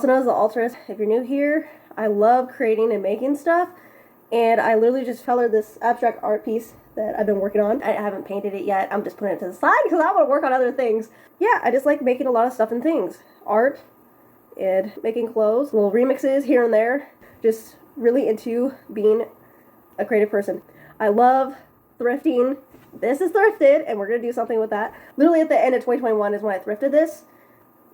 also known as the altruist. If you're new here, I love creating and making stuff, and I literally just colored this abstract art piece that I've been working on. I haven't painted it yet. I'm just putting it to the side because I want to work on other things. Yeah, I just like making a lot of stuff and things. Art and making clothes, little remixes here and there. Just really into being a creative person. I love thrifting. This is thrifted, and we're going to do something with that. Literally at the end of 2021 is when I thrifted this.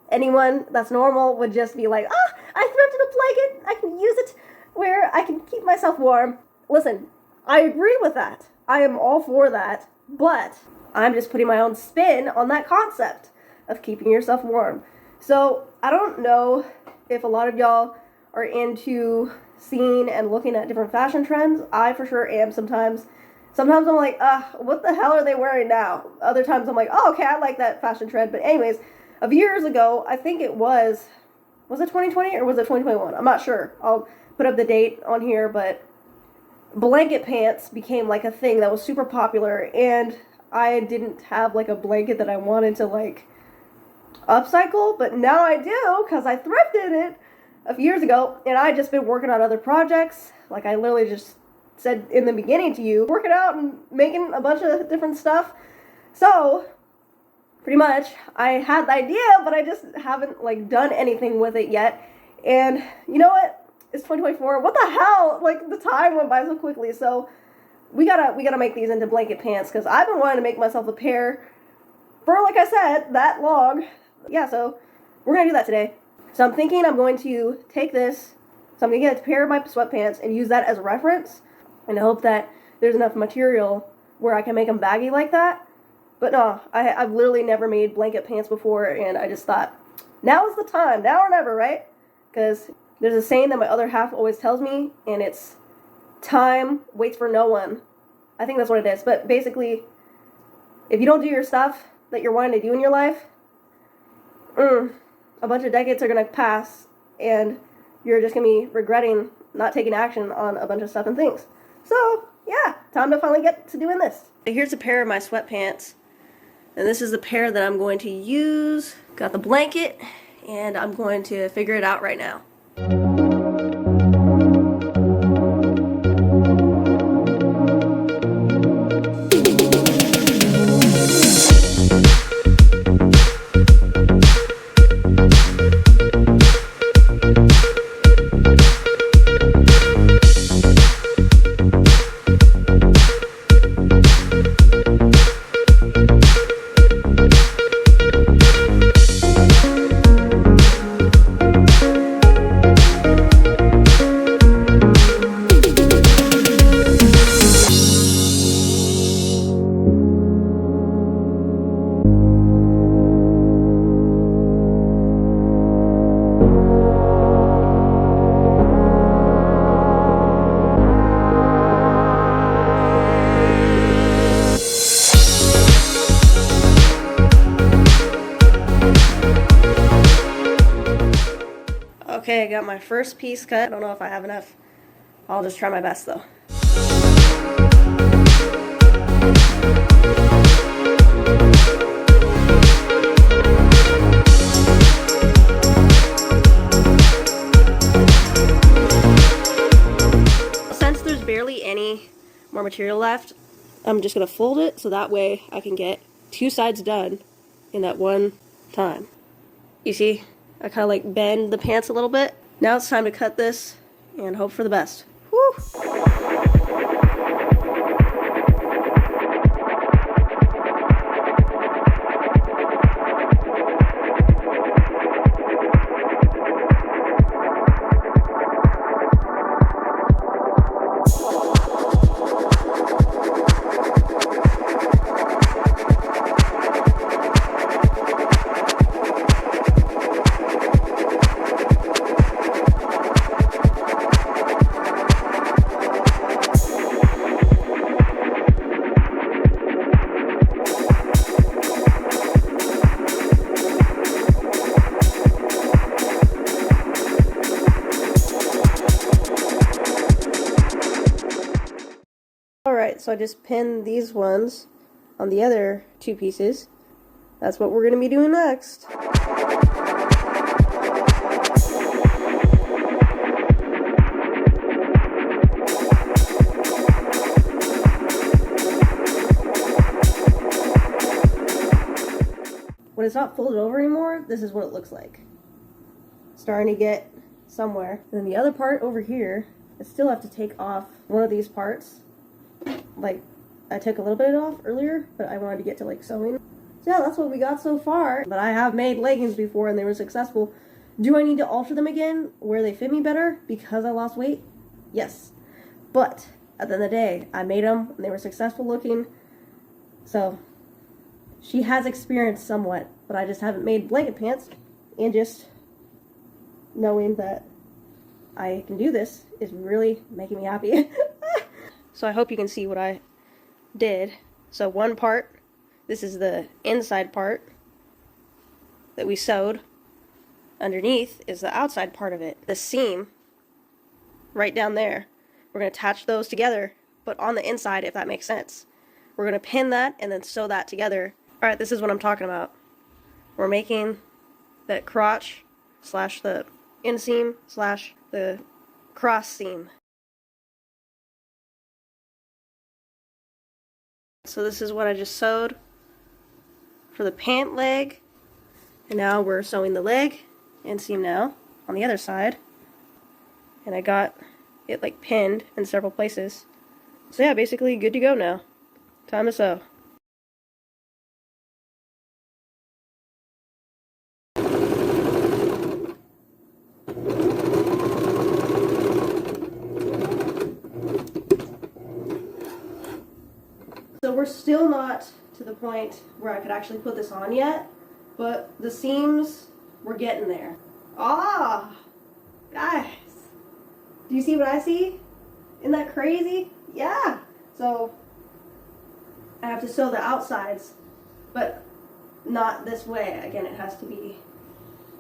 Anyone that's normal would just be like, ah, I thrifted a blanket. I can use it where I can keep myself warm. Listen, I agree with that. I am all for that, but I'm just putting my own spin on that concept of keeping yourself warm. So I don't know if a lot of y'all are into seeing and looking at different fashion trends. I for sure am sometimes. Sometimes I'm like, what the hell are they wearing now? Other times I'm like, oh, okay, I like that fashion trend. But anyways, of years ago, I think it was it 2020 or was it 2021? I'm not sure. I'll put up the date on here, but blanket pants became like a thing that was super popular, and I didn't have like a blanket that I wanted to like upcycle, but now I do because I thrifted it a few years ago, and I just been working on other projects. Like I literally just said in the beginning to you, working out and making a bunch of different stuff. So pretty much I had the idea, but I just haven't like done anything with it yet. And you know what? It's 2024. What the hell? Like the time went by so quickly. So we gotta make these into blanket pants because I've been wanting to make myself a pair for, like I said, that long. Yeah, so we're gonna do that today. So I'm thinking I'm going to take this. So I'm gonna get a pair of my sweatpants and use that as a reference. And I hope that there's enough material where I can make them baggy like that. But no, I've literally never made blanket pants before, and I just thought, now is the time, now or never, right? Because there's a saying that my other half always tells me, and it's, time waits for no one. I think that's what it is. But basically, if you don't do your stuff that you're wanting to do in your life, a bunch of decades are going to pass, and you're just going to be regretting not taking action on a bunch of stuff and things. So, yeah, time to finally get to doing this. Here's a pair of my sweatpants, and this is the pair that I'm going to use. Got the blanket, and I'm going to figure it out right now. Okay, I got my first piece cut. I don't know if I have enough. I'll just try my best though. Since there's barely any more material left, I'm just gonna fold it so that way I can get two sides done in that one time. You see? I kind of like bend the pants a little bit. Now it's time to cut this and hope for the best. Woo! Alright, so I just pinned these ones on the other two pieces. That's what we're going to be doing next. when it's not folded over anymore, this is what it looks like. Starting to get somewhere. And then the other part over here, I still have to take off one of these parts. Like, I took a little bit off earlier, but I wanted to get to like sewing. So yeah, that's what we got so far. But I have made leggings before and they were successful. Do I need to alter them again where they fit me better because I lost weight? Yes. But at the end of the day, I made them and they were successful looking. So she has experience somewhat, but I just haven't made blanket pants. And just knowing that I can do this is really making me happy. So I hope you can see what I did. So one part, this is the inside part that we sewed. Underneath is the outside part of it. The seam, right down there, we're going to attach those together, but on the inside, if that makes sense. We're going to pin that and then sew that together. Alright, this is what I'm talking about. We're making that crotch slash the inseam slash the cross seam. So this is what I just sewed for the pant leg. And now we're sewing the leg inseam now on the other side. And I got it like pinned in several places. So yeah, basically good to go now. Time to sew. So we're still not to the point where I could actually put this on yet, but the seams, we're getting there. Ah, guys, do you see what I see? Isn't that crazy? Yeah. So I have to sew the outsides, but not this way. Again, it has to be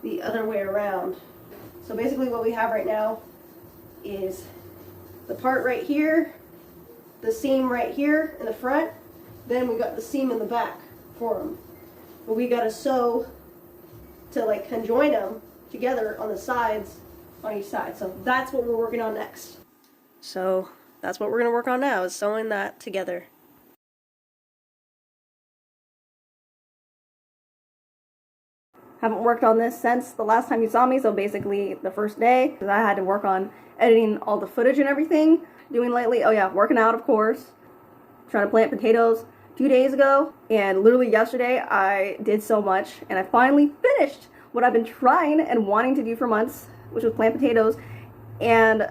the other way around. So basically what we have right now is the part right here, the seam right here in the front, then we got the seam in the back for them. But we got to sew to like conjoin them together on the sides on each side. So that's what we're working on next. So that's what we're going to work on now, is sewing that together. Haven't worked on this since the last time you saw me, so basically the first day, because I had to work on editing all the footage and everything. Doing lately, oh yeah, working out of course, trying to plant potatoes 2 days ago, and literally yesterday I did so much, and I finally finished what I've been trying and wanting to do for months, which was plant potatoes. And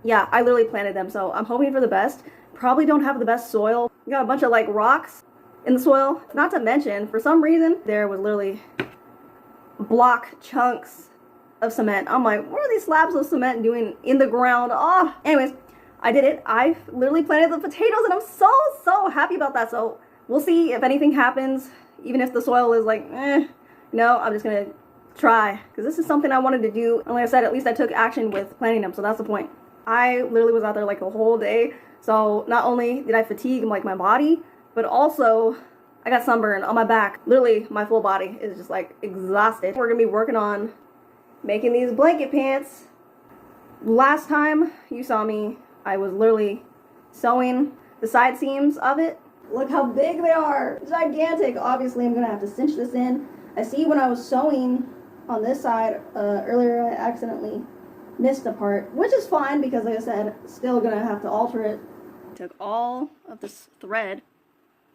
yeah, I literally planted them, so I'm hoping for the best. Probably don't have the best soil. We got a bunch of like rocks in the soil, not to mention, for some reason, there was literally block chunks of cement. I'm like, what are these slabs of cement doing in the ground? Oh, anyways, I did it. I literally planted the potatoes and I'm so happy about that. So we'll see if anything happens, even if the soil is like, no, I'm just gonna try, because this is something I wanted to do. And like I said, at least I took action with planting them, so that's the point. I literally was out there like the whole day. So not only did I fatigue like my body, but also I got sunburn on my back. Literally my full body is just like exhausted. We're gonna be working on making these blanket pants. Last time you saw me, I was literally sewing the side seams of it. Look how big they are, gigantic. Obviously I'm gonna have to cinch this in. I see when I was sewing on this side earlier, I accidentally missed a part, which is fine because like I said, still gonna have to alter it. Took all of this thread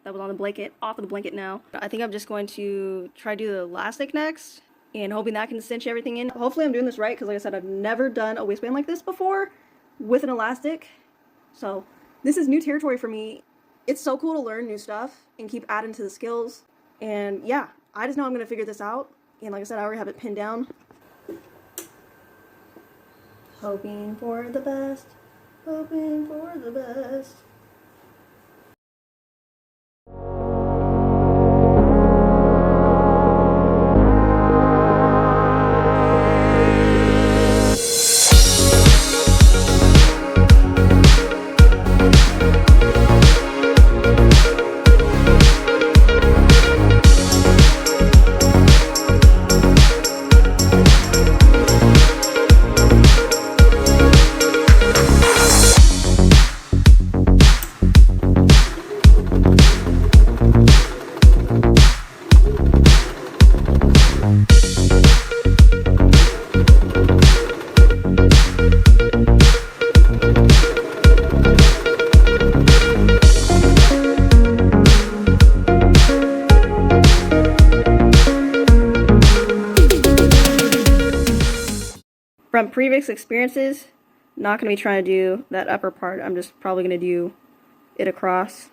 that was on the blanket off of the blanket now. I think I'm just going to try to do the elastic next and hoping that can cinch everything in. Hopefully I'm doing this right, because like I said, I've never done a waistband like this before with an elastic. So this is new territory for me. It's so cool to learn new stuff and keep adding to the skills. And yeah, I just know I'm gonna figure this out. And like I said, I already have it pinned down. Hoping for the best. Hoping for the best. from previous experiences, not going to be trying to do that upper part. I'm just probably going to do it across.